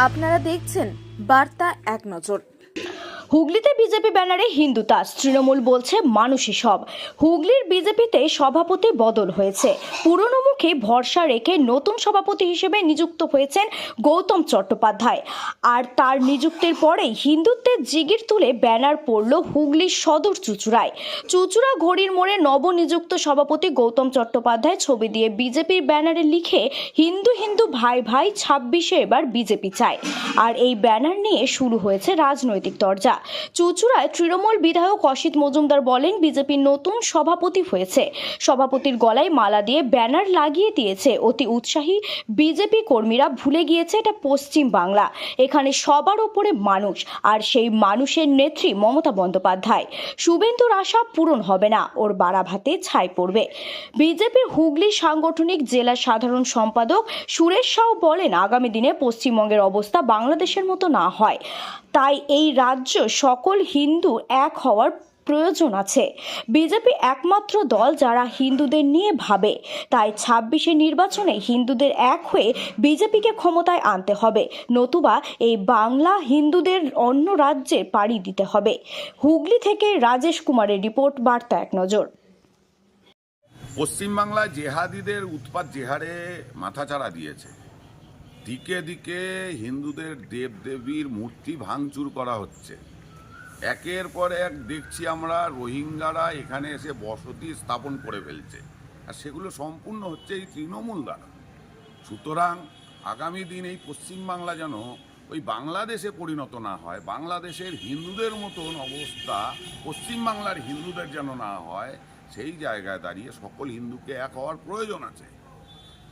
আপনারা দেখছেন বার্তা এক নজর। হুগলিতে বিজেপি ব্যানারে হিন্দু তাস, তৃণমূল বলছে মানুষই সব। হুগলির বিজেপিতে সভাপতি বদল হয়েছে। পুরনো মুখে ভরসা রেখে নতুন সভাপতি হিসেবে নিযুক্ত হয়েছেন গৌতম চট্টোপাধ্যায়। আর তার নিযুক্তির পরেই হিন্দুত্বের জিগির তুলে ব্যানার পড়ল হুগলির সদর চুঁচুড়ায়। চুঁচুড়া ঘড়ির মোড়ে নবনিযুক্ত সভাপতি গৌতম চট্টোপাধ্যায় ছবি দিয়ে বিজেপির ব্যানারে লিখে হিন্দু হিন্দু ভাই ভাই 26-এ এবার বিজেপি চায়। আর এই ব্যানার নিয়ে শুরু হয়েছে রাজনৈতিক তরজা। চুঁচুড়ায় তৃণমূল বিধায়ক অসিত মজুমদার বলেন, বিজেপির নতুন সভাপতি হয়েছে, সভাপতির গলায় মালা দিয়ে ব্যানার লাগিয়ে দিয়েছে। অতি উৎসাহী বিজেপি কর্মীরা ভুলে গিয়েছে এটা পশ্চিম বাংলা, এখানে সবার ওপরে মানুষ, আর সেই মানুষের নেত্রী মমতা বন্দ্যোপাধ্যায়। শুভেন্দুর আশা পূরণ হবে না, ওর বাড়াভাতে ছাই পড়বে। বিজেপির হুগলি সাংগঠনিক জেলা সাধারণ সম্পাদক সুরেশ সাউ বলেন, আগামী দিনে পশ্চিমবঙ্গের অবস্থা বাংলাদেশের মতো না হয়, তাই এই রাজ্য সকল হিন্দু এক হওয়ার প্রয়োজন আছে। বিজেপি একমাত্র দল যারা হিন্দুদের নিয়ে ভাবে, তাই 26-এ নির্বাচনে হিন্দুদের এক হয়ে বিজেপিকে ক্ষমতায় আনতে হবে, নতুবা এই বাংলা হিন্দুদের অন্য রাজ্যে পাড়ি দিতে হবে। হুগলি থেকে রাজেশ কুমারের রিপোর্ট, বার্তা এক নজর। পশ্চিমবাংলায় জেহাদিদের উৎপাত যে হারে মাথাচাড়া দিয়েছে, দিকে দিকে হিন্দুদের দেবদেবীর মূর্তি ভাঙচুর করা হচ্ছে। একের পর এক দেখছি আমরা রোহিঙ্গারা এখানে এসে বসতি স্থাপন করে ফেলছে, আর সেগুলো সম্পূর্ণ হচ্ছে এই তৃণমূল দ্বারা। সুতরাং আগামী দিন এই পশ্চিমবাংলা যেন ওই বাংলাদেশে পরিণত না হয়, বাংলাদেশের হিন্দুদের মতন অবস্থা পশ্চিমবাংলার হিন্দুদের যেন না হয়, সেই জায়গায় দাঁড়িয়ে সকল হিন্দুকে এক হওয়ার প্রয়োজন আছে।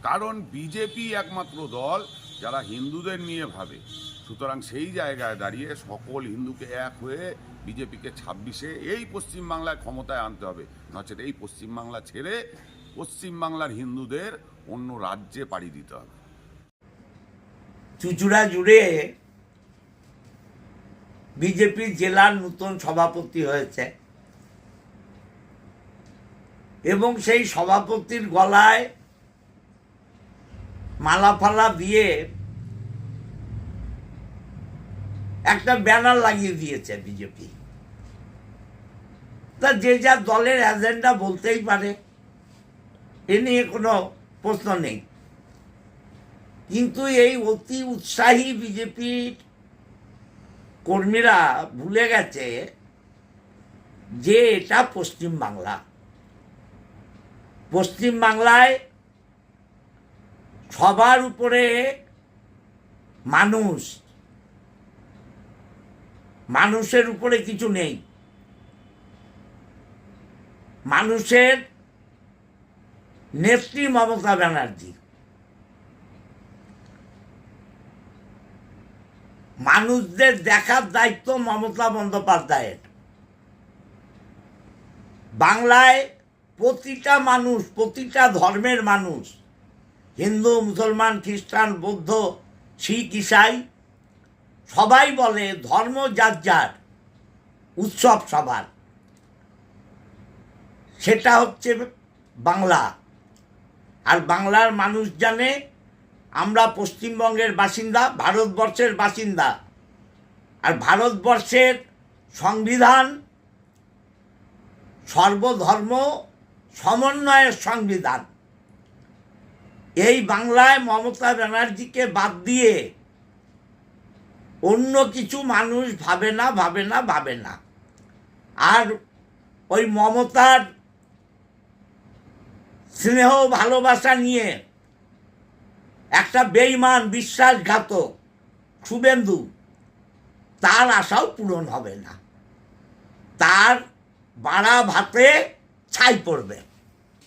কারণ বিজেপি একমাত্র দল যারা হিন্দুদের নিয়ে ভাবে। সুতরাং সেই জায়গায় দাঁড়িয়ে সকল হিন্দুকে এক হয়ে বিজেপিকে 26-এ এই পশ্চিমবাংলায় ক্ষমতায় আনতে হবে, নচেত এই পশ্চিমবাংলা ছেড়ে পশ্চিমবাংলার হিন্দুদের অন্য রাজ্যে পাড়ি দিতে হবে। চুঁচুড়া জুড়ে বিজেপি জেলার নতুন সভাপতি হয়েছে এবং সেই সভাপতির গলায় মালা ফালা দিয়ে একটা ব্যানার লাগিয়ে দিয়েছে বিজেপি। তা যে যা দলের এজেন্ডা বলতেই পারে, এ নিয়ে কোনো প্রশ্ন নেই, কিন্তু এই অতি উৎসাহী বিজেপির কর্মীরা ভুলে গেছে যে এটা পশ্চিমবাংলা। পশ্চিমবাংলায় সবার উপরে মানুষ, মানুষের উপরে কিছু নেই। মানুষের নেত্রী মমতা ব্যানার্জি, মানুষদের দেখার দায়িত্ব মমতা বন্দ্যোপাধ্যায়ের। বাংলায় প্রতিটা মানুষ, প্রতিটা ধর্মের মানুষ, হিন্দু, মুসলমান, খ্রিস্টান, বৌদ্ধ, শিখ, ইসাই, সবাই বলে ধর্ম যার যার, উৎসব সবার। সেটা হচ্ছে বাংলা। আর বাংলার মানুষ জানে আমরা পশ্চিমবঙ্গের বাসিন্দা, ভারতবর্ষের বাসিন্দা। আর ভারতবর্ষের সংবিধান সর্বধর্ম সমন্বয়ের সংবিধান। এই বাংলায় মমতা ব্যানার্জিকে বাদ দিয়ে অন্য কিছু মানুষ ভাবে না, ভাবে না, ভাবে না। আর ওই মমতার স্নেহ ভালোবাসা নিয়ে একটা বেঈমান বিশ্বাসঘাতক শুভেন্দু, তার আশাও পূরণ হবে না, তার বাড়া ভাতে ছাই পড়বে।